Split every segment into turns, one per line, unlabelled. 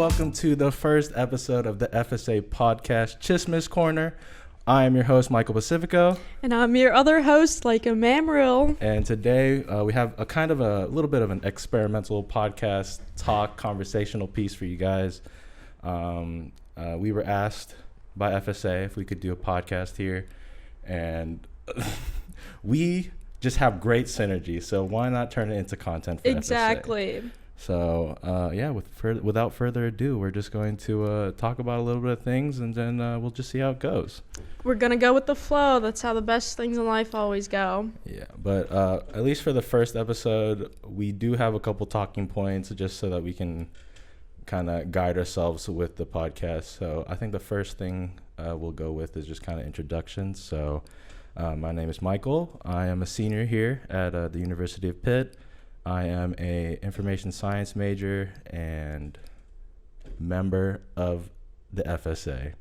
welcome to the first episode of the FSA podcast, Chismis Corner. I am your host, Michael Pacifico.
And I'm your other host, Lyka Mamaril.
And today we have a little bit of an experimental podcast talk, conversational piece for you guys. We were asked by FSA if we could do a podcast here, and we just have great synergy, so why not turn it into content for
Exactly.
FSA? So, without further ado, we're just going to talk about a little bit of things, and then we'll just see how it goes.
We're going to go with the flow. That's how the best things in life always go.
Yeah, but at least for the first episode, we do have a couple talking points just so that we can kind of guide ourselves with the podcast. So I think the first thing we'll go with is just kind of introductions. So my name is Michael. I am a senior here at the University of Pitt. I am a information science major and member of the FSA.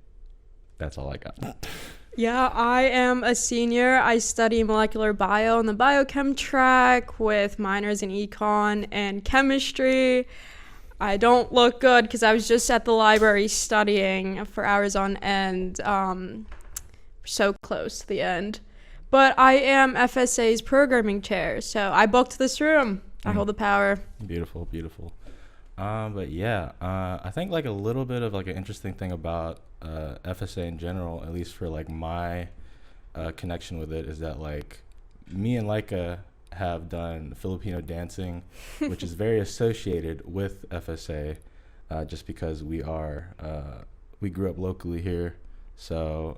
That's all I got.
Yeah, I am a senior. I study molecular bio on the biochem track with minors in econ and chemistry. I don't look good because I was just at the library studying for hours on end. So close to the end. But I am FSA's programming chair, so I booked this room. I hold the power.
Beautiful. But yeah, I think like a little bit of like an interesting thing about FSA in general, at least for like my connection with it, is that like me and Lyka have done Filipino dancing, which is very associated with FSA, just because we grew up locally here, so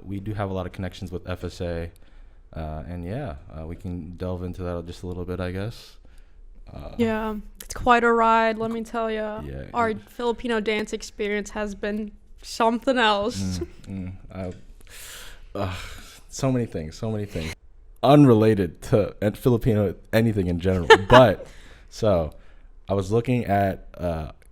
we do have a lot of connections with FSA, and we can delve into that just a little bit, I guess.
Yeah, it's quite a ride, let me tell you.
Yeah,
Our Filipino dance experience has been something else.
So many things. Unrelated to Filipino anything in general. But, so, I was looking at,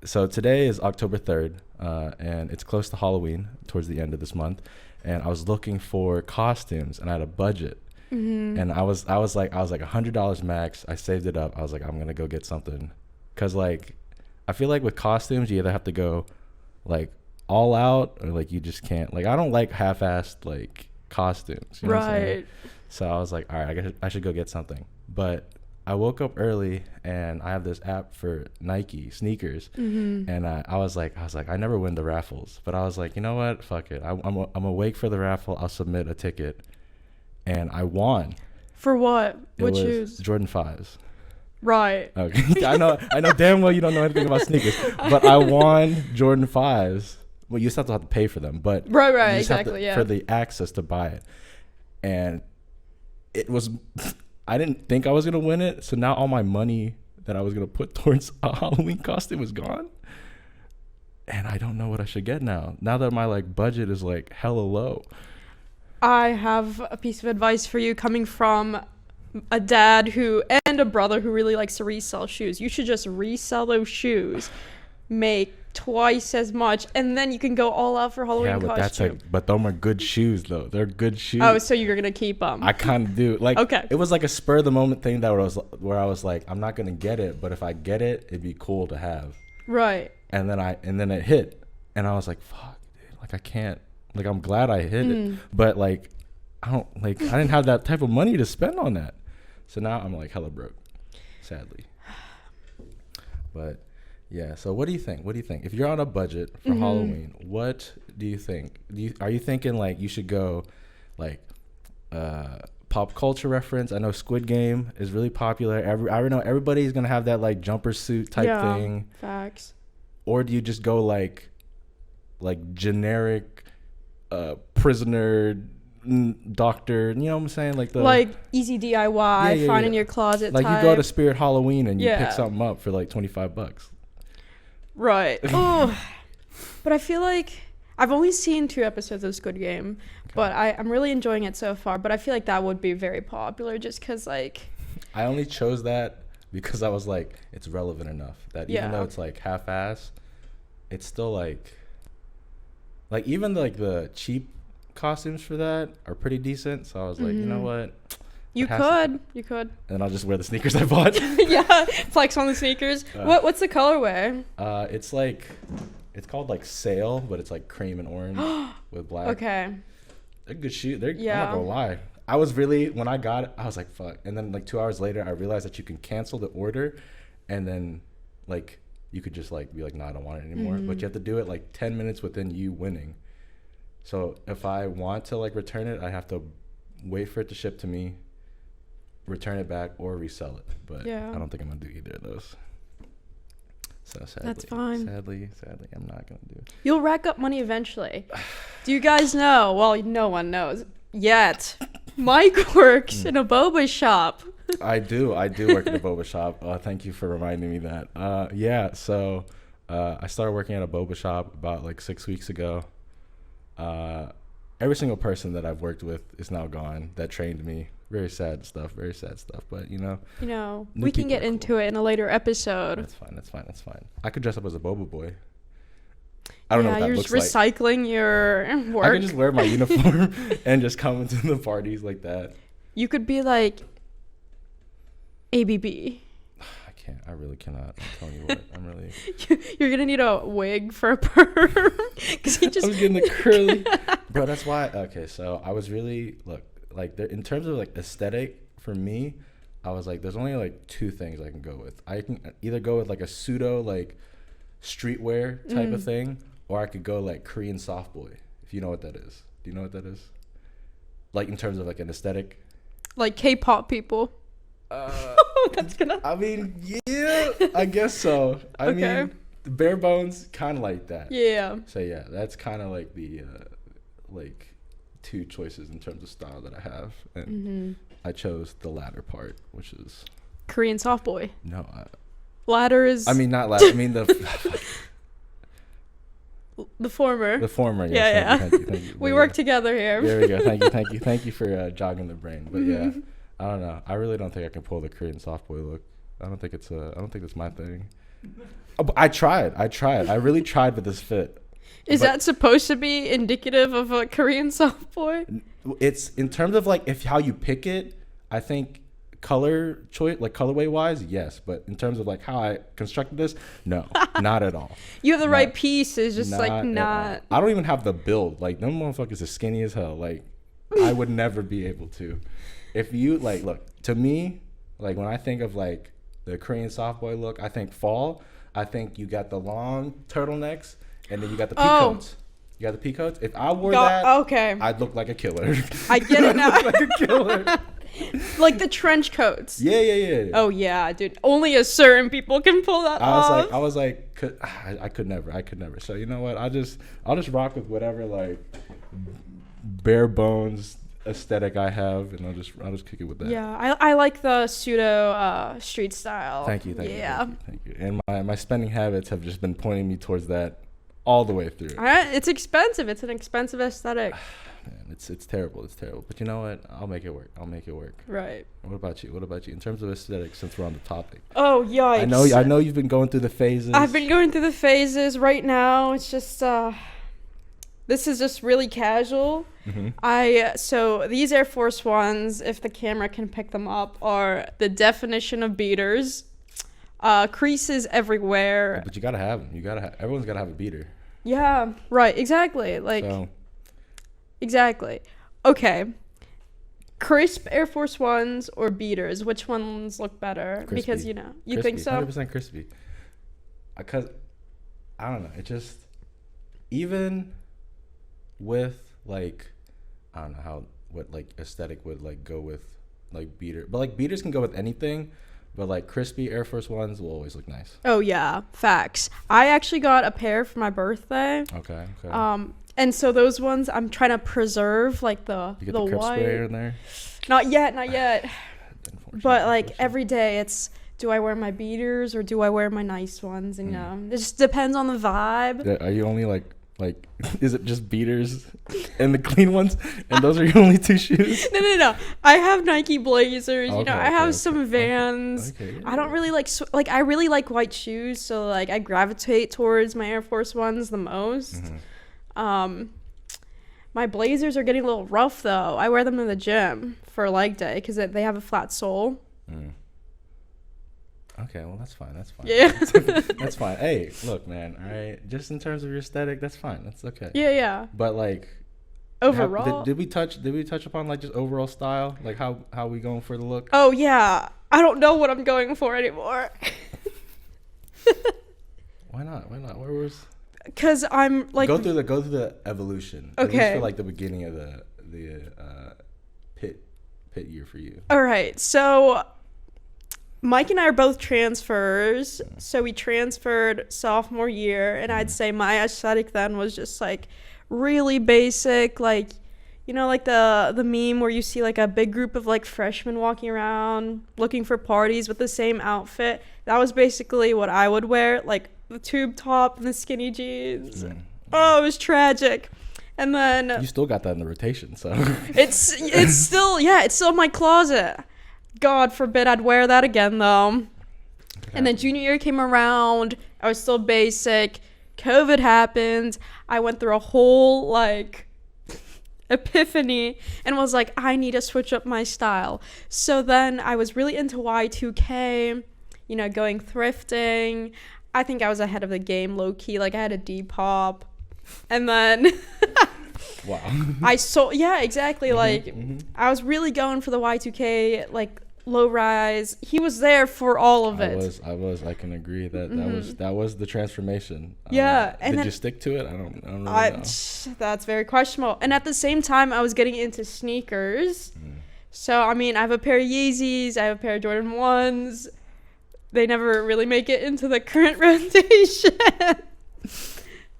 so today is October 3rd, and it's close to Halloween, towards the end of this month. And I was looking for costumes, and I had a budget. Mm-hmm. And I was like $100 max. I saved it up. I was like, I'm gonna go get something, cause like I feel like with costumes you either have to go like all out or like you just can't. Like I don't like half-assed like costumes. You know what I'm saying? So I was like, all right, I should go get something. But I woke up early and I have this app for Nike sneakers, and I was like, I never win the raffles, but I was like, you know what? Fuck it. I'm awake for the raffle. I'll submit a ticket. And I won.
For what?
What
shoes?
Jordan 5s.
Right.
Okay. I know damn well you don't know anything about sneakers, but I won Jordan 5s. Well, you still have to pay for them, but
right, exactly,
for the access to buy it. And it was, I didn't think I was gonna win it, so now all my money that I was gonna put towards a Halloween costume is gone, and I don't know what I should get now. Now that my like budget is like hella low.
I have a piece of advice for you coming from a dad and a brother who really likes to resell shoes. You should just resell those shoes, make twice as much, and then you can go all out for Halloween costume.
But them are good shoes though. They're good shoes.
Oh, so you're gonna keep them?
I kind of do. Like,
okay.
It was like a spur of the moment thing where I was like, I'm not gonna get it, but if I get it, it'd be cool to have.
Right.
And then it hit, and I was like, fuck, dude. Like I can't. Like I'm glad I hit it, but like I didn't have that type of money to spend on that. So now I'm like hella broke, sadly. But yeah, so what do you think? If you're on a budget for Halloween, what do you think? Are you thinking like you should go like pop culture reference? I know Squid Game is really popular. I know everybody's gonna have that like jumper suit type thing.
Facts.
Or do you just go like generic prisoner doctor, you know what I'm saying? Like
easy DIY, find in your closet
like
type.
You go to Spirit Halloween and you pick something up for like $25.
Right. Oh, but I feel like I've only seen 2 episodes of Squid Game, but I'm really enjoying it so far. But I feel like that would be very popular just because like
I only chose that because I was like, it's relevant enough that even though it's like half-ass, it's still like even like the cheap costumes for that are pretty decent. So I was like, you know what?
You could. You could.
And I'll just wear the sneakers I bought.
Yeah, flex on the sneakers. What's the colorway?
It's called like Sail, but it's like cream and orange with black.
Okay.
They're good shoes. I'm not gonna lie. I was really, when I got it, I was like, fuck. And then like 2 hours later, I realized that you can cancel the order, and then like you could just like be like, no, I don't want it anymore. But you have to do it like 10 minutes within you winning. So if I want to like return it, I have to wait for it to ship to me, return it back, or resell it. But I don't think I'm gonna do either of those. So sadly,
that's fine.
Sadly, I'm not gonna do it.
You'll rack up money eventually. Do you guys know? Well, no one knows yet. Mike works in a boba shop.
I do work in a boba shop. Thank you for reminding me that. So I started working at a boba shop about like 6 weeks ago. Every single person that I've worked with is now gone that trained me. Very sad stuff. But you know,
we can get into it in a later episode.
That's fine. I could dress up as a boba boy. I don't know what that looks
like. You're just recycling your work.
I could just wear my uniform and just come into the parties like that.
You could be like ABB.
I really cannot. I'm telling you what. I'm really.
You're gonna need a wig for a perm because he just.
I was getting the curly, bro. That's why. Okay, so I was really in terms of like aesthetic for me, I was like, there's only like 2 things I can go with. I can either go with like a pseudo like streetwear type of thing, or I could go like Korean soft boy. If you know what that is. Do you know what that is? Like in terms of like an aesthetic.
Like K-pop people. That's gonna.
I mean, yeah, I guess so. I mean, bare bones, kind of like that.
Yeah.
So yeah, that's kind of like the like 2 choices in terms of style that I have, and I chose the latter part, which is
Korean soft boy.
No,
ladder is.
I mean, not ladder. I mean the.
The former.
The former. Yes,
yeah.
Thank you.
We work together here.
There we go. Thank you for jogging the brain. But yeah. I don't know. I really don't think I can pull the Korean soft boy look. I don't think it's my thing. Oh, but I tried. I really tried with this fit.
Is that supposed to be indicative of a Korean soft boy?
It's in terms of like how you pick it. I think color choice, like colorway wise, yes. But in terms of like how I constructed this, no, not at all.
You have the right piece. It's just not.
I don't even have the build. Like them motherfuckers are skinny as hell. Like I would never be able to. If you like, look, to me, like when I think of like the Korean soft boy look, I think fall. I think you got the long turtlenecks, and then you got the peacoats. You got the peacoats. If I wore that, I'd look like a killer.
I get it now.
I'd look like a killer.
Like the trench coats.
Yeah.
Oh yeah, dude. Only a certain people can pull that off.
I was like, I could never. So you know what? I'll just rock with whatever like bare bones aesthetic I have, and I'll just kick it with that.
Yeah, I like the pseudo street style.
Thank you. And my spending habits have just been pointing me towards that all the way through.
It's expensive. It's an expensive aesthetic.
Man, it's terrible. But you know what? I'll make it work.
Right.
What about you? In terms of aesthetics, since we're on the topic?
Oh, yikes.
I know you've been going through the phases.
I've been going through the phases. Right now, it's just this is just really casual. Mm-hmm. So these Air Force Ones, if the camera can pick them up, are the definition of beaters. Creases everywhere.
But you gotta have them. Everyone's gotta have a beater.
Yeah, right. Exactly. Exactly. Okay. Crisp Air Force Ones or beaters? Which ones look better?
Crispy.
Because you
crispy.
think so?
100% crispy. Because I don't know. It just, even with like, I don't know what like aesthetic would like go with like beater, but like beaters can go with anything. But like crispy Air Force Ones will always look nice. Oh yeah,
facts. I actually got a pair for my birthday.
Okay.
And so those ones I'm trying to preserve, like the
you get the crib
white.
sprayer in there?
Not yet. But like every day, it's do I wear my beaters or do I wear my nice ones? And it just depends on the vibe.
Yeah, are you only like is it just beaters and the clean ones, and those are your only 2 shoes?
No. I have Nike Blazers. I have some Vans.
Okay, yeah.
I don't really like I really like white shoes, so like I gravitate towards my Air Force Ones the most. Mm-hmm. My blazers are getting a little rough though. I wear them in the gym for leg day because they have a flat sole.
Okay, well, that's fine. That's fine.
Yeah.
That's fine. Hey, look, man. All right, just in terms of your aesthetic, that's fine. That's okay.
Yeah.
But like,
Overall,
did we touch upon like just overall style, like how we going for the look?
oh yeah, I don't know what I'm going for anymore.
Why not? Where was?
Because I'm like
Go through the evolution.
Okay.
At least for like the beginning of the pit year for you.
All right, so Mike and I are both transfers, so we transferred sophomore year, and I'd say my aesthetic then was just like really basic, like, you know, like the meme where you see like a big group of like freshmen walking around looking for parties with the same outfit. That was basically what I would wear, like the tube top and the skinny jeans. Oh, it was tragic. And then
You still got that in the rotation, so
it's still in my closet. God forbid I'd wear that again though. And then junior year came around. I was still basic. COVID happened. I went through a whole like epiphany and was like, I need to switch up my style. So then I was really into Y2K, you know, going thrifting. I think I was ahead of the game low key. Like I had a Depop. And then
wow.
Exactly. Like I was really going for the Y2K, like low rise. He was there for all of it.
I can agree that that was the transformation.
Yeah. And
did you stick to it? I don't really know.
That's very questionable. And at the same time, I was getting into sneakers. So I mean, I have a pair of Yeezys, I have a pair of Jordan 1s. They never really make it into the current rotation.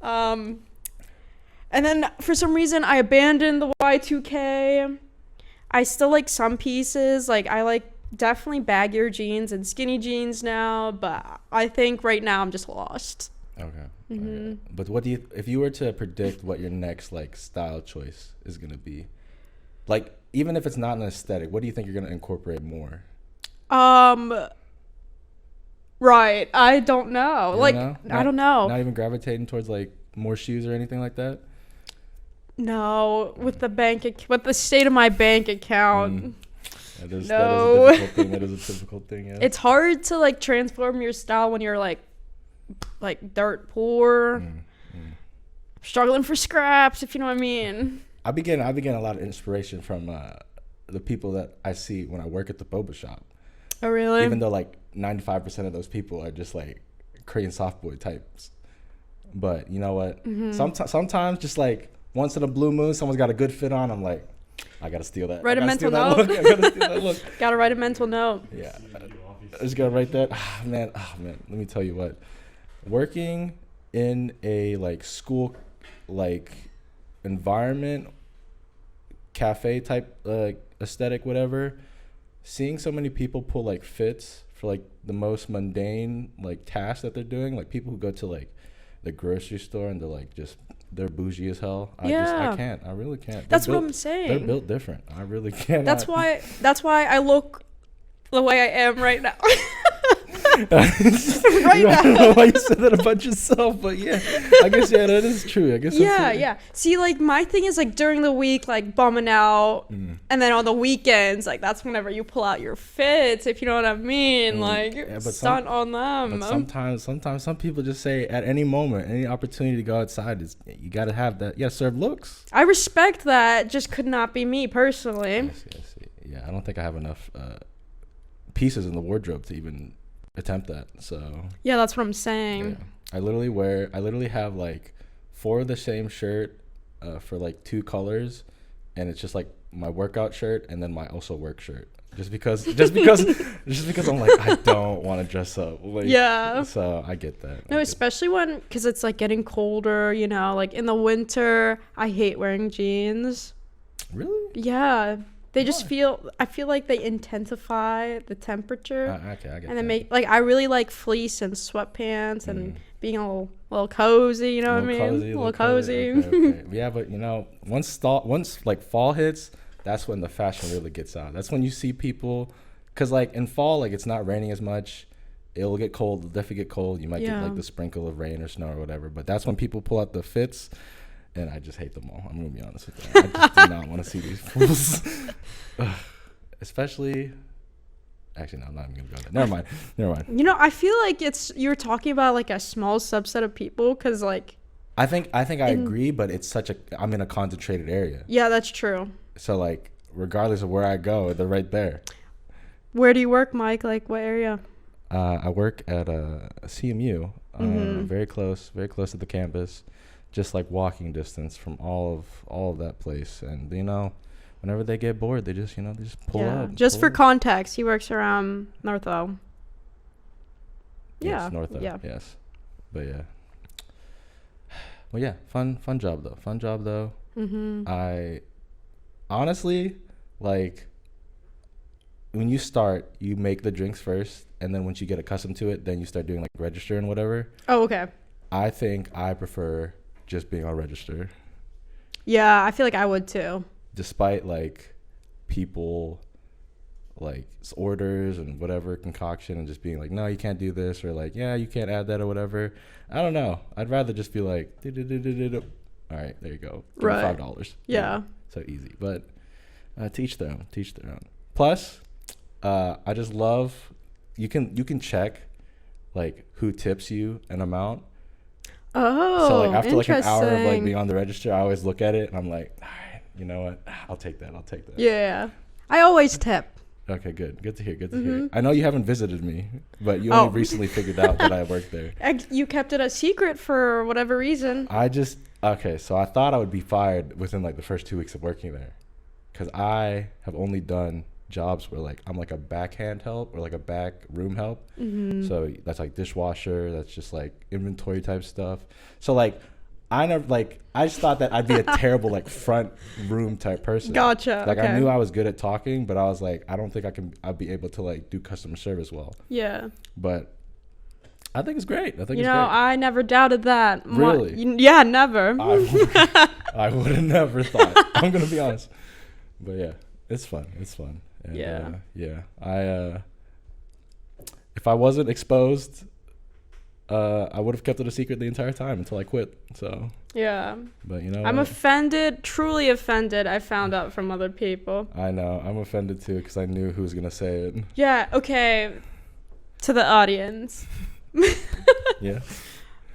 And then for some reason I abandoned the Y2K. I still like some pieces. Like I like definitely baggier jeans and skinny jeans now, but I think right now I'm just lost.
Okay. But if you were to predict what your next like style choice is going to be, like even if it's not an aesthetic, what do you think you're going to incorporate more?
Right. I don't know. I don't know.
Not even gravitating towards like more shoes or anything like that?
No, with the state of my bank account.
That is a difficult thing. That is a difficult thing. Yeah.
It's hard to like transform your style when you're like dirt poor, struggling for scraps, if you know what I mean. I be getting a lot of inspiration from the people that I see when I work at the boba shop. Oh really?
Even though like 95% of those people are just like Korean soft boy types. But you know what? Sometimes just like once in a blue moon, someone's got a good fit on. I'm like, I gotta steal that.
Write a mental note. I gotta steal that look. Gotta write a mental note.
Yeah, I just gotta write that. Man, let me tell you what. Working in a like school like environment, cafe type aesthetic, whatever. Seeing so many people pull like fits for like the most mundane like tasks that they're doing, like people who go to like the grocery store and they're bougie as hell. I can't. I really can't.
That's what I'm saying.
They're built different. I really can't.
That's why I look the way I am right now.
Right now. I don't know why you said that about yourself, but yeah, I guess that is true. I guess.
Yeah. See, like my thing is like during the week, like bumming out, and then on the weekends, like that's whenever you pull out your fits, if you know what I mean. Like stunt on them.
But sometimes some people just say at any moment, any opportunity to go outside is you got to have that. Yeah, serve looks.
I respect that. Just could not be me personally.
I see. Yeah, I don't think I have enough pieces in the wardrobe to even attempt that. So
yeah, that's what I'm saying.
Yeah. I literally have like 4 of the same shirt for like 2 colors, and it's just like my workout shirt and then my also work shirt, just because I'm like I don't want to dress up, like,
yeah,
so I get that.
Especially when, because it's like getting colder, you know, like in the winter I hate wearing jeans.
Really?
Yeah. They just I feel like they intensify the temperature.
Okay, I get
and then make, like, I really like fleece and sweatpants and being a little cozy, you know what I mean? A little cozy.
Okay. Yeah, but you know, once like fall hits, that's when the fashion really gets out. That's when you see people, because like in fall, like it's not raining as much. It'll get cold. It'll definitely get cold. You might get like the sprinkle of rain or snow or whatever. But that's when people pull out the fits. and I just hate them all. I'm gonna be honest with you. I just do not want to see these fools. Especially, actually, no, I'm not even gonna go there. Never mind.
You know, I feel like you're talking about like a small subset of people, because like.
I think I agree, but it's I'm in a concentrated area.
Yeah, that's true.
So like, regardless of where I go, they're right there.
Where do you work, Mike? Like, what area?
I work at a CMU, very close to the campus, just like walking distance from all of that place. And you know, whenever they get bored, they just pull up.
Just for context, he works around North O.
Yes, North O. Yeah. Yes, but yeah. Well, yeah, fun job though. I honestly, like, when you start, you make the drinks first, and then once you get accustomed to it, then you start doing like register and whatever.
Oh, okay.
I think I prefer just being on register.
Yeah, I feel like I would too.
Despite like people like orders and whatever concoction and just being like, no, you can't do this, or like, yeah, you can't add that or whatever. I don't know. I'd rather just be like, all right, there you go. Give me $5.
Yeah.
So easy. But teach their own. Plus, I just love you can check like who tips you an amount.
Oh,
so like after like an hour of like being on the register, I always look at it and I'm like, all right, you know what? I'll take that.
Yeah. I always tip.
Okay, good to hear. I know you haven't visited me, but you only recently figured out that I worked there.
You kept it a secret for whatever reason.
So I thought I would be fired within like the first 2 weeks of working there, because I have only done jobs where like I'm like a backhand help or like a back room help. So that's like dishwasher, that's just like inventory type stuff. So like I just thought that I'd be a terrible like front room type person.
Gotcha.
Like
okay.
I knew I was good at talking, but I was like, I don't think I'd be able to like do customer service well.
Yeah.
But I think it's great.
I never doubted that.
Really?
Yeah, never.
I would have never thought. I'm gonna be honest. But yeah, it's fun. And, yeah. If I wasn't exposed, I would have kept it a secret the entire time until I quit. So
yeah.
But you know,
I'm offended, truly offended. I found out from other people.
I know. I'm offended too because I knew who was gonna say it.
Yeah. Okay. To the audience.
Yeah.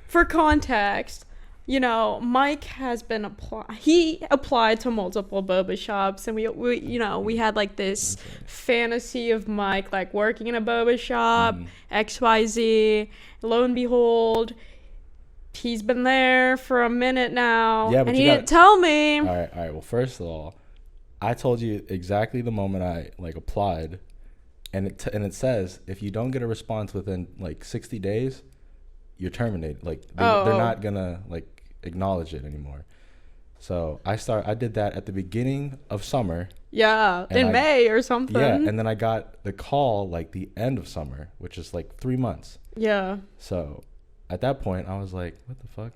For context, you know, Mike has been he applied to multiple boba shops, and we had like this fantasy of Mike like working in a boba shop, XYZ. Lo and behold, he's been there for a minute now, and he didn't tell me.
All right. Well, first of all, I told you exactly the moment I like applied, and it says if you don't get a response within like 60 days, you're terminated. Like they're not gonna like acknowledge it anymore. So I did that at the beginning of summer.
Yeah, in May or something.
Yeah, and then I got the call like the end of summer, which is like 3 months.
Yeah.
So at that point, I was like, what the fuck?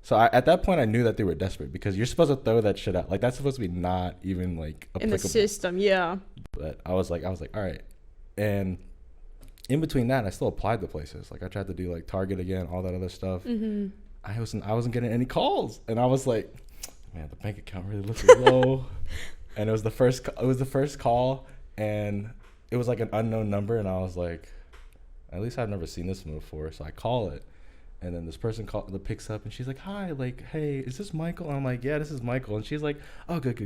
So at that point, I knew that they were desperate because you're supposed to throw that shit out. Like that's supposed to be not even like applicable.
In the system, yeah.
But I was like, all right. And in between that, I still applied to places. Like I tried to do like Target again, all that other stuff. I wasn't getting any calls, and I was like, man, the bank account really looks low. And it was the first call, and it was like an unknown number, and I was like, at least I've never seen this one before. So I call it, and then this person picks up, and she's like, hi, like, hey, is this Michael? And I'm like, yeah, this is Michael. And she's like, oh, good.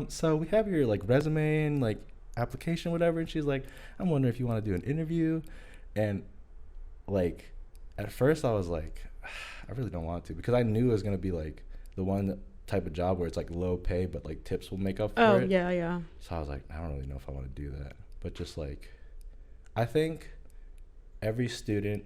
So we have your like resume and like application, whatever. And she's like, I'm wondering if you want to do an interview. And like at first I was like, I really don't want to, because I knew it was gonna be like the one type of job where it's like low pay but like tips will make up for it.
Yeah.
So I was like, I don't really know if I want to do that. But just like, I think every student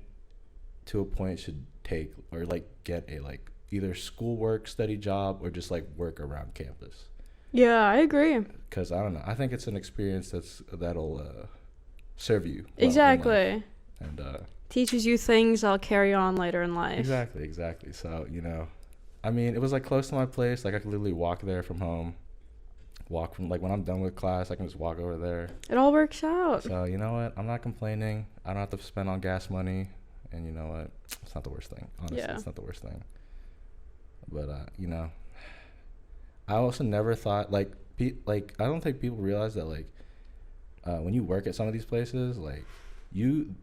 to a point should take or like get a like either schoolwork, study job, or just like work around campus.
Yeah, I agree.
Because I don't know, I think it's an experience that'll serve you well
exactly,
and
teaches you things I'll carry on later in life.
Exactly. So I mean, it was like close to my place. Like I could literally walk there from home. Walk from like when I'm done with class, I can just walk over there.
It all works out.
So you know what? I'm not complaining. I don't have to spend on gas money, and you know what? It's not the worst thing. Honestly, It's not the worst thing. But you know, I also never thought like I don't think people realize that like when you work at some of these places, like you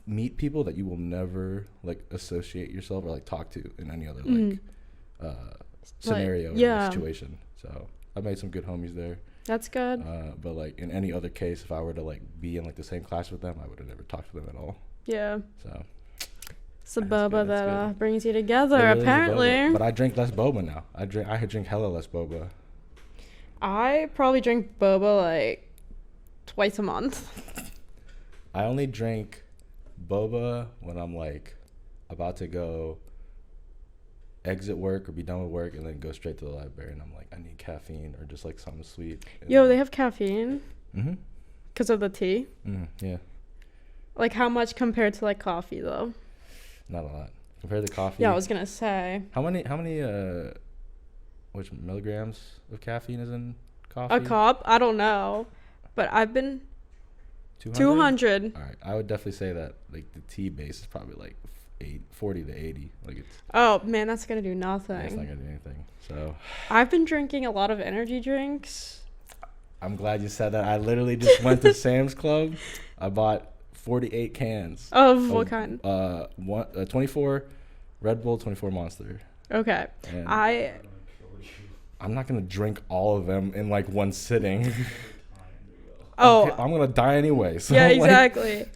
meet people that you will never like associate yourself or like talk to in any other like scenario or situation. So I made some good homies there.
That's good.
But like in any other case, if I were to like be in like the same class with them, I would have never talked to them at all.
Yeah.
So
it's the boba that brings you together,
really
apparently.
But I drink less boba now. I drink hella less boba.
I probably drink boba like twice a month.
I only drink boba when I'm like about to go exit work or be done with work and then go straight to the library, and I'm like, I need caffeine or just like something sweet.
Yo, they have caffeine?
Mm-hmm.
Because of the tea?
Yeah.
Like how much compared to like coffee though?
Not a lot. Compared to coffee.
Yeah, I was gonna say.
How many which milligrams of caffeine is in coffee?
A cup? I don't know. But I've been 200.
All right. I would definitely say that like the tea base is probably like 40 to 80. Like it's.
Oh man, that's gonna do nothing.
It's not gonna do anything. So.
I've been drinking a lot of energy drinks.
I'm glad you said that. I literally just went to Sam's Club. I bought 48 cans.
Of what kind?
24 Red Bull, 24 Monster.
Okay.
And I'm not gonna drink all of them in like one sitting.
Oh.
I'm gonna die anyway. So
yeah, exactly.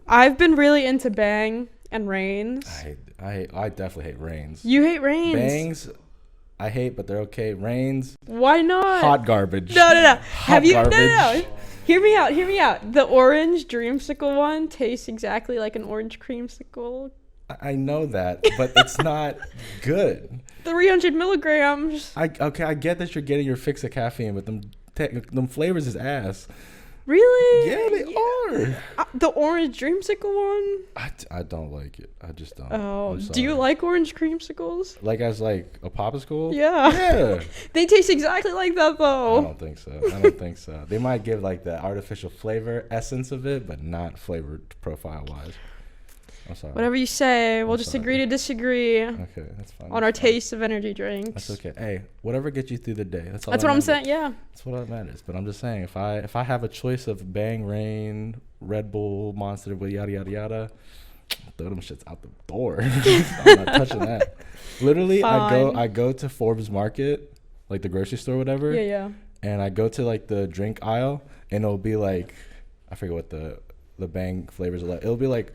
I've been really into Bang and Reigns.
I definitely hate Reigns.
You hate Reigns?
Bangs, I hate, but they're okay. Reigns,
why not?
hot garbage.
No. Have you?
Garbage.
No. Hear me out. The orange dreamsicle one tastes exactly like an orange creamsicle.
I know that, but it's not good.
300 milligrams.
I get that you're getting your fix of caffeine, but them flavors is ass.
Really?
Yeah, they are.
The orange dreamsicle one?
I don't like it. I just don't.
Oh, do you like orange creamsicles?
Like as like a popsicle?
Yeah.
Yeah.
They taste exactly like that though.
I don't think so. They might give like the artificial flavor essence of it, but not flavor profile wise. I'm sorry.
Whatever you say. We'll just agree to disagree.
Okay, that's fine.
On our taste of energy drinks.
That's okay. Hey, whatever gets you through the day. That's all.
That's what I'm saying. Yeah.
That's what matters. But I'm just saying, if I have a choice of Bang, Rain, Red Bull, Monster, yada yada yada, throw them shits out the door. I'm not touching that. Literally,
Fine.
I go to Forbes Market, like the grocery store, whatever.
Yeah.
And I go to like the drink aisle, and it'll be like, I forget what the Bang flavors are like. It'll be like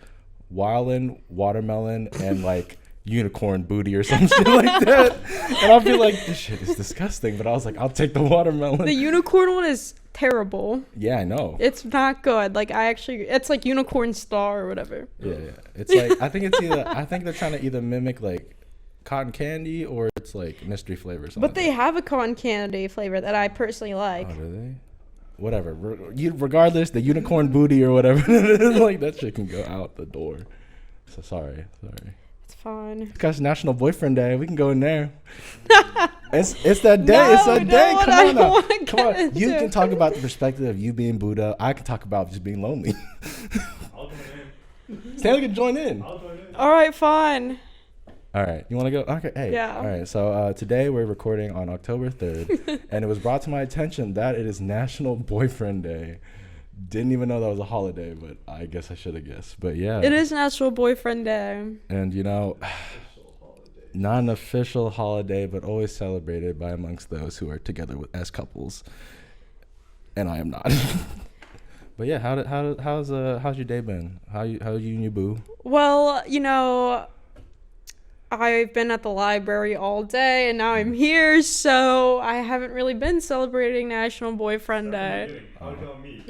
Wildin', watermelon, and like unicorn booty or some shit like that. And I'll be like, this shit is disgusting. But I was like, I'll take the watermelon.
The unicorn one is terrible.
Yeah, I know.
It's not good. Like it's like unicorn star or whatever.
Yeah. It's like I think they're trying to either mimic like cotton candy or it's like mystery flavor or something.
But they have a cotton candy flavor that I personally like.
Oh, do they? Whatever. Regardless, the unicorn booty or whatever, like that shit can go out the door. So sorry.
It's fine.
It's National Boyfriend Day. We can go in there. It's that day. It's that day. Come on. You can talk about the perspective of you being Buddha. I can talk about just being lonely.
I'll join in.
Stanley can join in.
I'll join in.
All right, fine.
All right. You want to go? Okay. Hey.
Yeah.
All right. So today we're recording on October 3rd, and it was brought to my attention that it is National Boyfriend Day. Didn't even know that was a holiday, but I guess I should have guessed. But yeah.
It is National Boyfriend Day.
And not an official holiday, but always celebrated by amongst those who are together as couples. And I am not. But yeah, how's your day been? How you and your boo?
Well, I've been at the library all day and now I'm here, so I haven't really been celebrating National Boyfriend Day.
How y'all meet?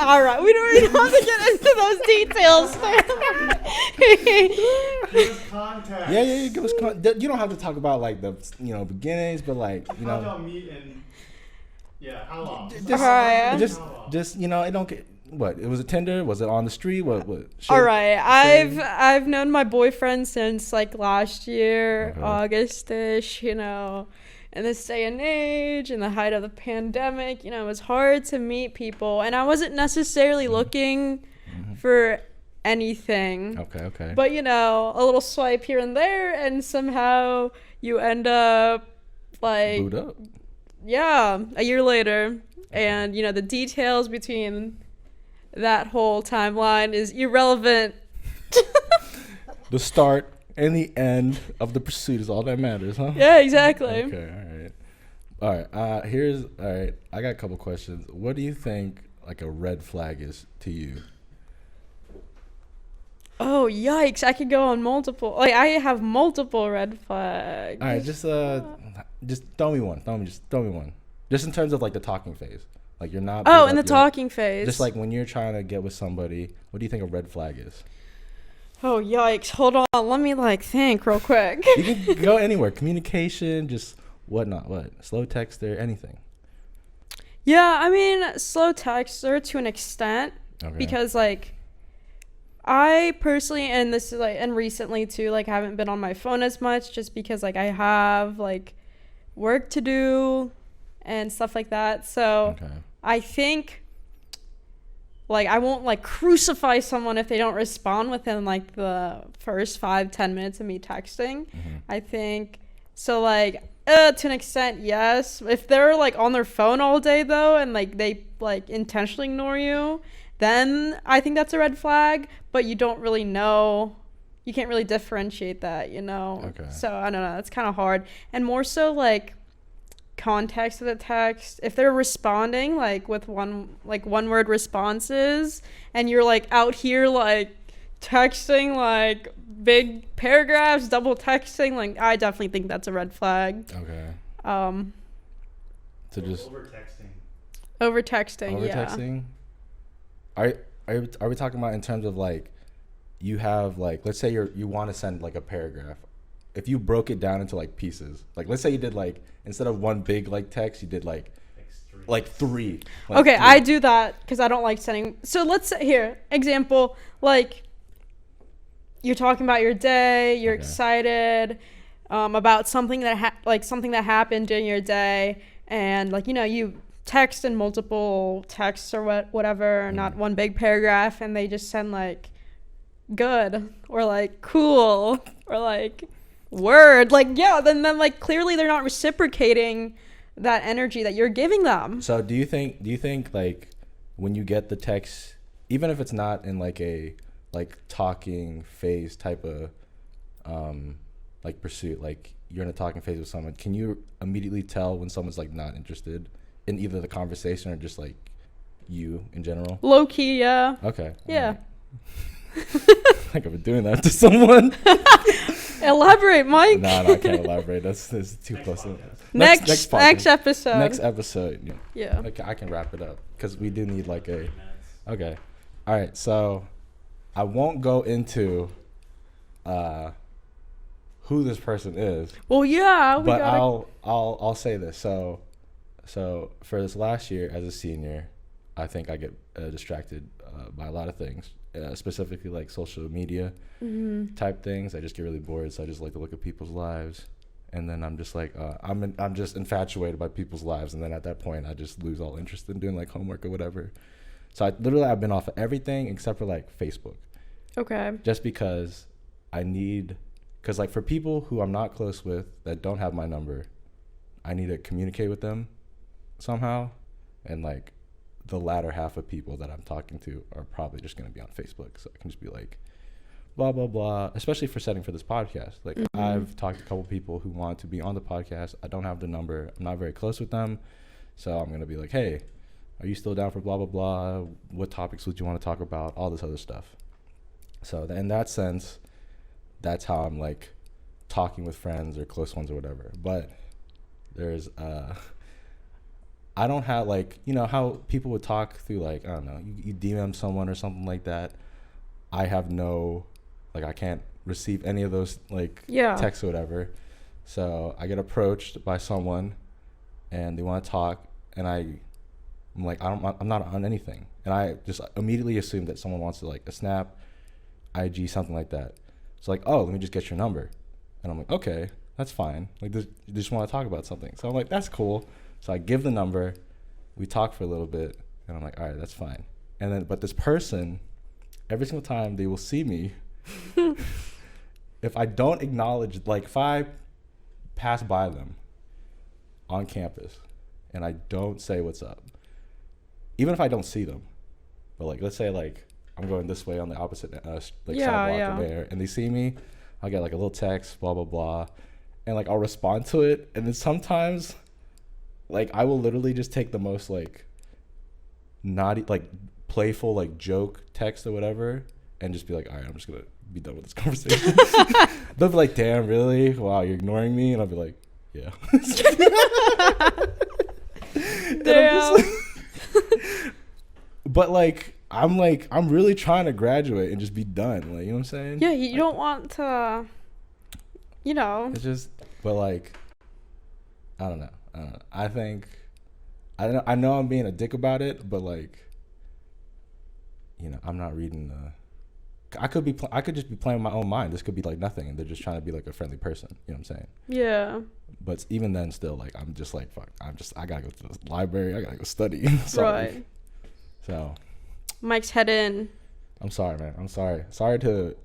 All right, we don't even have to get into those details.
Give us context.
Yeah, give us you don't have to talk about like the beginnings, but like
How y'all meet and how long?
Just it don't get. What? It was a Tinder? Was it on the street? What?
All right. I've known my boyfriend since like last year,
okay.
August-ish, in this day and age, in the height of the pandemic, it was hard to meet people. And I wasn't necessarily looking for anything.
Okay.
But, you know, a little swipe here and there, and somehow you end up, like,
Boot up.
yeah, a year later. And, you know, the details between that whole timeline is irrelevant.
The start and the end of the pursuit is all that matters, huh?
Yeah, exactly.
Okay, all right. All right, I got a couple questions. What do you think, like, a red flag is to you?
Oh, yikes. I could go on multiple. Like, I have multiple red flags.
All right, just throw me one. Throw me one. Just in terms of, like, the talking phase. Like, you're not...
Oh, in the talking phase.
Just, like, when you're trying to get with somebody, what do you think a red flag is?
Oh, yikes. Hold on. Let me, like, think real quick.
You can go anywhere. Communication, just whatnot. What? Slow texter, anything.
Yeah, I mean, slow texter to an extent.
Okay.
Because, like, I personally, and this is, like, and recently, too, like, haven't been on my phone as much just because, like, I have, like, work to do and stuff like that. So
Okay.
I think, like, I won't, like, crucify someone if they don't respond within, like, the first 5-10 minutes of me texting.
Mm-hmm.
I think, so, like, to an extent, yes. If they're, like, on their phone all day, though, and, like, they, like, intentionally ignore you, then I think that's a red flag, but you don't really know. You can't really differentiate that, you know?
Okay.
So, I don't know. It's kind of hard. And more so, like, context of the text. If they're responding, like, with one-word responses, and you're, like, out here, like, texting, like, big paragraphs, double texting, like, I definitely think that's a red flag.
Okay.
So
just
over texting.
Over texting, yeah.
Texting. Are we talking about in terms of, like, you have, like, let's say you want to send, like, a paragraph. If you broke it down into, like, pieces, like, let's say you did, like, instead of one big, like, text, you did, like three. Like,
okay,
three.
I do that because I don't like sending. So let's say here, example, like, you're talking about your day, you're
Okay.
excited about something that something that happened during your day, and, like, you know, you text in multiple texts or whatever, not one big paragraph, and they just send, like, good or, like, cool or, like, word, like, yeah, then like, clearly they're not reciprocating that energy that you're giving them.
So do you think like, when you get the text, even if it's not in, like, a, like, talking phase type of like, pursuit, like, you're in a talking phase with someone, can you immediately tell when someone's, like, not interested in either the conversation or just, like, you in general?
Low key, yeah.
Okay.
Yeah.
Like, I've been doing that to someone.
Elaborate, Mike.
No, I can't elaborate. That's too close.
Next
podcast.
episode.
Next episode.
Yeah.
Okay, I can wrap it up because we do need, like, a. Okay. All right. So, I won't go into who this person is,
Well, yeah.
but I'll say this. So for this last year as a senior, I think I get distracted by a lot of things, specifically, like, social media type things. I just get really bored, so I just like to look at people's lives, and then I'm just like, I'm just infatuated by people's lives, and then at that point, I just lose all interest in doing, like, homework or whatever. So I've been off of everything except for, like, Facebook,
Okay.
just because because, like, for people who I'm not close with that don't have my number, I need to communicate with them somehow, and, like, the latter half of people that I'm talking to are probably just going to be on Facebook, so I can just be like, blah, blah, blah, especially for setting for this podcast. Like, I've talked to a couple people who want to be on the podcast. I don't have the number. I'm not very close with them, so I'm going to be like, hey, are you still down for blah, blah, blah? What topics would you want to talk about? All this other stuff. So in that sense, that's how I'm, like, talking with friends or close ones or whatever. But there's I don't have, like, you know how people would talk through, like, I don't know, you DM someone or something like that. I have no, like, I can't receive any of those, like, texts or whatever. So I get approached by someone and they want to talk, and I'm like, I'm not on anything. And I just immediately assume that someone wants to, like, a Snap, IG, something like that. It's like, oh, let me just get your number. And I'm like, okay, that's fine. Like, you just want to talk about something. So I'm like, that's cool. So I give the number, we talk for a little bit, and I'm like, all right, that's fine. And then, but this person every single time they will see me, if I don't acknowledge, like if I pass by them on campus and I don't say what's up, even if I don't see them, but like let's say like I'm going this way on the opposite sidewalk or there, and they see me, I'll get like a little text, blah blah blah, and like I'll respond to it, and then sometimes like I will literally just take the most like naughty, like playful, like joke text or whatever, and just be like, all right, I'm just gonna be done with this conversation. They'll be like, damn, really? Wow, you're ignoring me? And I'll be like, yeah.
Damn.
But like I'm really trying to graduate and just be done. Like, you know what I'm saying?
Yeah, you don't want to, you know.
It's just, but like, I don't know. I know I'm being a dick about it, but like, you know, I'm not reading the. I could just be playing my own mind. This could be like nothing, and they're just trying to be like a friendly person. You know what I'm saying?
Yeah.
But even then, still, like, I'm just like, fuck. I gotta go to the library. I gotta go study. So,
Right.
So.
Mike's head in.
I'm sorry, man. I'm sorry. Sorry to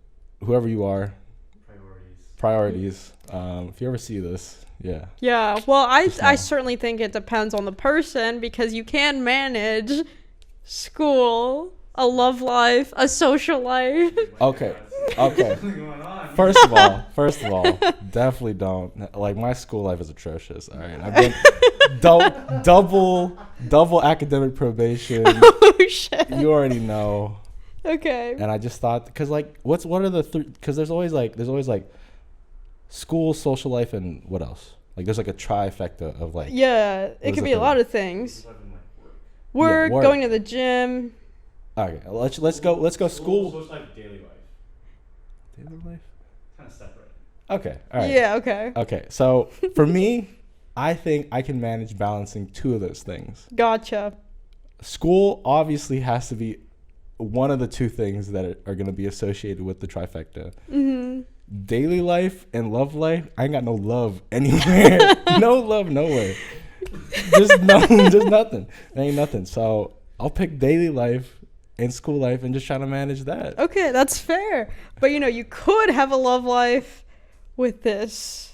whoever you are. Priorities. If you ever see this, yeah.
Yeah. Well, I certainly think it depends on the person, because you can manage school, a love life, a social life.
Okay.
What's going on?
First of all, definitely don't. Like, my school life is atrocious. All right, I've been double academic probation.
Oh shit.
You already know.
Okay.
And I just thought, because like, what are the three? Because there's always like school, social life, and what else? Like, there's like a trifecta of like.
Yeah, it could be a lot of things. Work,
work.
going to the gym.
Okay, let's go school.
Social life, daily life.
Daily life.
Kind of separate.
Okay. All right.
Yeah. Okay.
Okay. So for me, I think I can manage balancing two of those things.
Gotcha.
School obviously has to be one of the two things that are going to be associated with the trifecta.
Mm-hmm.
Daily life and love life, I ain't got no love anywhere. No love nowhere. Just nothing. There ain't nothing. So I'll pick daily life and school life and just try to manage that.
Okay, that's fair. But you know, you could have a love life with this.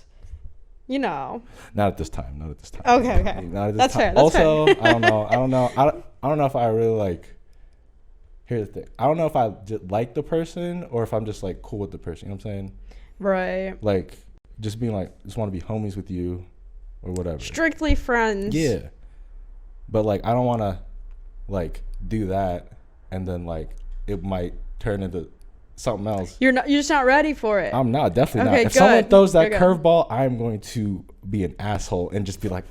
You know.
Not at this time.
Okay.
Not at this
That's
time.
fair.
Also, I don't know. I don't know if I really like. Here's the thing. I don't know if I like the person or if I'm just like cool with the person. You know what I'm saying?
Right.
Like, just being like, just want to be homies with you, or whatever.
Strictly friends.
Yeah. But like, I don't want to like do that, and then like it might turn into something else.
You're just not ready for it.
I'm not, definitely
Okay,
not. If someone
good.
throws that
Good.
curveball, I'm going to be an asshole and just be like,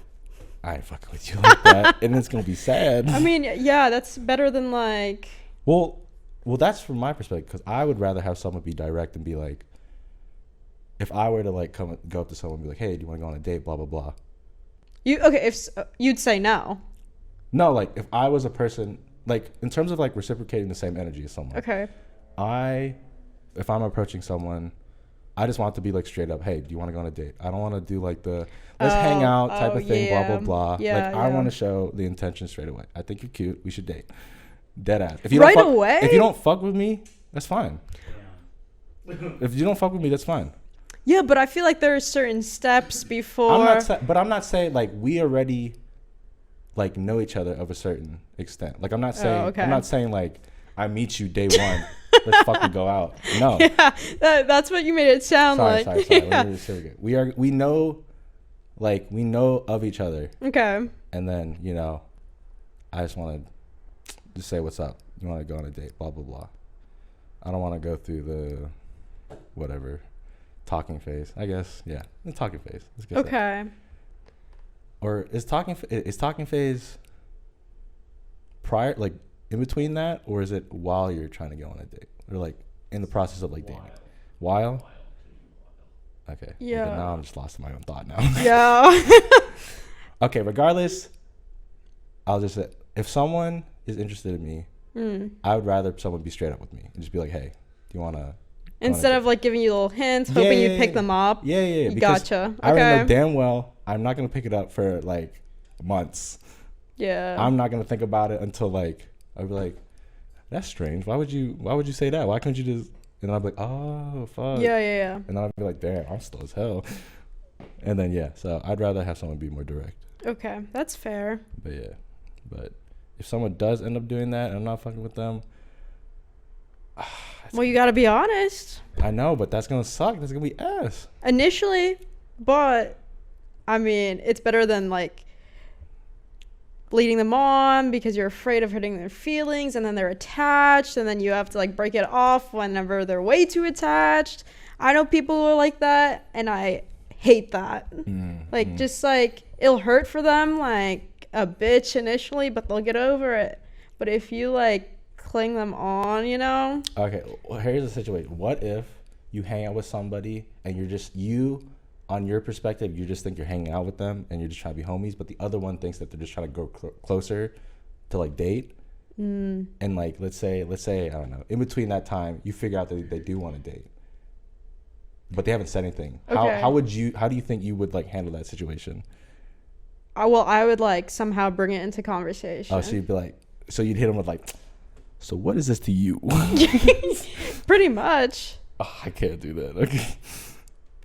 I ain't fucking with you like that, and it's gonna be sad.
I mean, yeah, that's better than like.
Well, that's from my perspective, because I would rather have someone be direct and be like, if I were to like go up to someone and be like, hey, do you want to go on a date, blah blah blah.
If you'd say no.
No, like if I was a person, like in terms of like reciprocating the same energy as someone.
Okay.
If I'm approaching someone, I just want to be like straight up, hey, do you want to go on a date? I don't want to do like the let's hang out type of thing, blah blah blah.
Yeah,
like I want to show the intention straight away. I think you're cute. We should date. Dead ass. If
you
don't fuck with me, that's fine.
Yeah.
If you don't fuck with me, that's fine.
Yeah, but I feel like there are certain steps before.
I'm not saying like we already like know each other of a certain extent. Like I'm not saying
okay.
I'm not saying like I meet you day one. Let's fucking go out. No.
Yeah, that's what you made it sound
Sorry.
like.
Yeah. We know of each other.
Okay.
And then, you know, I just want to just say what's up. You want to go on a date, blah blah blah. I don't want to go through the whatever talking phase. I guess, yeah, the talking phase. Let's get
Okay.
that. Or is talking phase prior, like in between that, or is it while you're trying to go on a date, or like in the process of like dating? While. Okay.
Yeah.
Okay, now I'm just lost in my own thought now.
Yeah.
Okay. Regardless, I'll just say, if someone is interested in me, I would rather someone be straight up with me and just be like, hey, do you want to?
Instead of like giving you little hints, hoping you pick them up.
Yeah.
Gotcha.
I already know
Okay.
damn well I'm not going to pick it up for like months.
Yeah.
I'm not going to think about it until like, I'll be like, that's strange. Why would you say that? Why couldn't you just? And I'd be like, oh fuck.
Yeah.
And then I'd be like, damn, I'm slow as hell. And then yeah, so I'd rather have someone be more direct.
Okay, that's fair.
But yeah, but if someone does end up doing that and I'm not fucking with them,
well, you gotta be honest.
I know, but that's gonna suck. That's gonna be ass.
Initially, but I mean, it's better than like leading them on because you're afraid of hurting their feelings, and then they're attached, and then you have to like break it off whenever they're way too attached. I know people who are like that, and I hate that. Just like it'll hurt for them like a bitch initially, but they'll get over it. But if you like cling them on, you know.
Okay, well, here's the situation. What if you hang out with somebody and you're just on your perspective, you just think you're hanging out with them and you're just trying to be homies, but the other one thinks that they're just trying to go closer to like date. And like let's say I don't know, in between that time you figure out that they do want to date, but they haven't said anything.
Okay.
How do you think you would like handle that situation?
I would like somehow bring it into conversation.
Oh, so you'd be like, so you'd hit them with like, so what is this to you?
Pretty much.
Oh, I can't do that. Okay.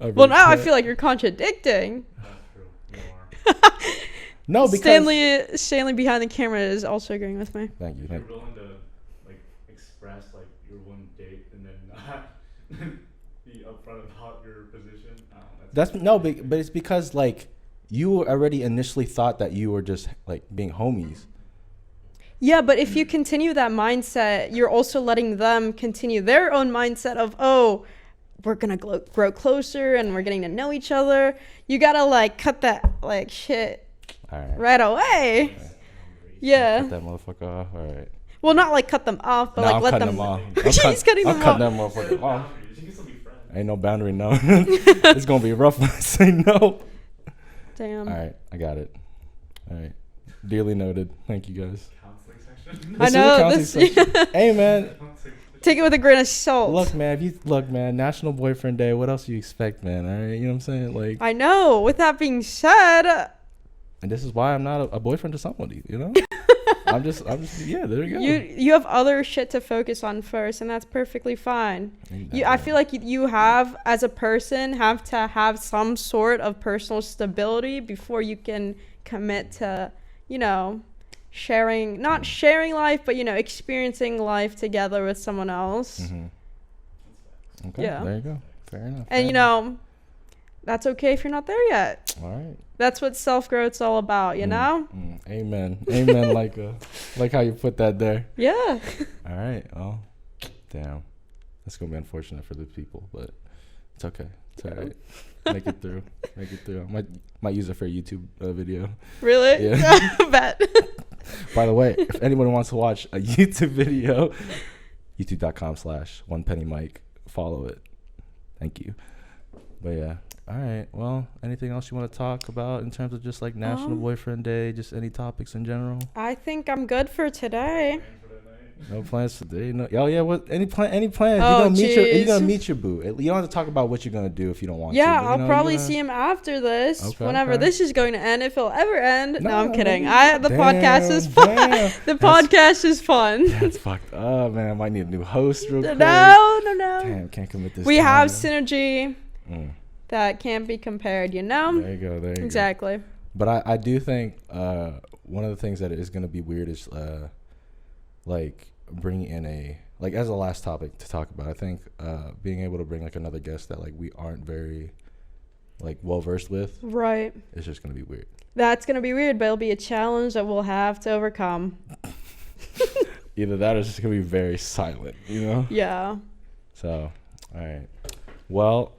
Well, now I feel like you're contradicting.
That's true. You are.
No, because
Stanley behind the camera is also agreeing with me.
Thank you.
You're willing to like express like you're willing to date and then not be upfront about your position.
But it's because like you already initially thought that you were just like being homies.
Yeah, but if you continue that mindset, you're also letting them continue their own mindset of, oh, we're gonna grow closer and we're getting to know each other. You gotta like cut that like shit right away. Yeah.
Cut that motherfucker off. All right.
Well, not like cut them off, but
No,
like
I'm
let
cutting
them.
them off.
He's cutting them
I'll cut
off.
that motherfucker off.
You can still be friends.
Ain't no boundary, no. It's gonna be rough when I say no.
Damn.
All right, I got it. All right, dearly noted. Thank you guys.
Counseling section.
I
This is the
know
counseling
this.
section. Hey man,
Take it with a grain of salt.
look man, National Boyfriend Day. What else do you expect, man? All right, you know what I'm saying? Like,
I know. With that being said,
and this is why I'm not a boyfriend to somebody. You know, I'm just yeah. There you go.
you have other shit to focus on first, and that's perfectly fine. I feel like you have, as a person, have to have some sort of personal stability before you can commit to, you know, not sharing life, but, you know, experiencing life together with someone else.
Mm-hmm. Okay,
Yeah.
there you go. Fair enough.
And, you know, that's okay if you're not there yet.
All right.
That's what self-growth's all about, you know?
Amen. Like how you put that there.
Yeah.
All right. Well, damn. That's going to be unfortunate for the people, but it's okay. It's all right. Make it through. Might use it for a YouTube video.
Really?
Yeah.
Bet.
By the way, if anyone wants to watch a YouTube video, youtube.com/onepennymike. Follow it. Thank you. But yeah. All right. Well, anything else you want to talk about in terms of just like National Boyfriend Day, just any topics in general?
I think I'm good for today.
No plans today. No. Oh yeah. What? Any plans?
Oh,
You're gonna meet your boo. You don't have to talk about what you're gonna do if you don't want to.
Yeah,
but,
I'll probably see him after this.
Okay,
whenever
okay.
this is going to end, if it'll ever end. No, I'm kidding.
Damn,
Podcast is fun. The podcast is fun.
That's fucked up, man. I might need a new host real quick.
No.
Damn, can't commit this.
We
time.
have synergy
that
can't be compared, you know?
There you go. There you go.
Exactly.
But I do think one of the things that is going to be weird is like bringing in as a last topic to talk about. I think being able to bring like another guest that like we aren't very like well versed with.
Right.
It's just going to be weird.
That's going to be weird, but it'll be a challenge that we'll have to overcome.
Either that or it's just going to be very silent, you know?
Yeah.
So, all right. Well,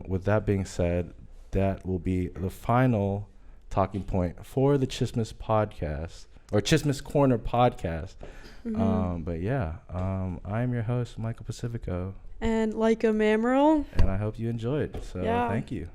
with that being said, that will be the final talking point for the Chismis podcast or Chismis Corner podcast. But yeah, I'm your host, Michael Pacifico.
And Lyka Mamaril.
And I hope you enjoyed. So
Yeah.
thank you.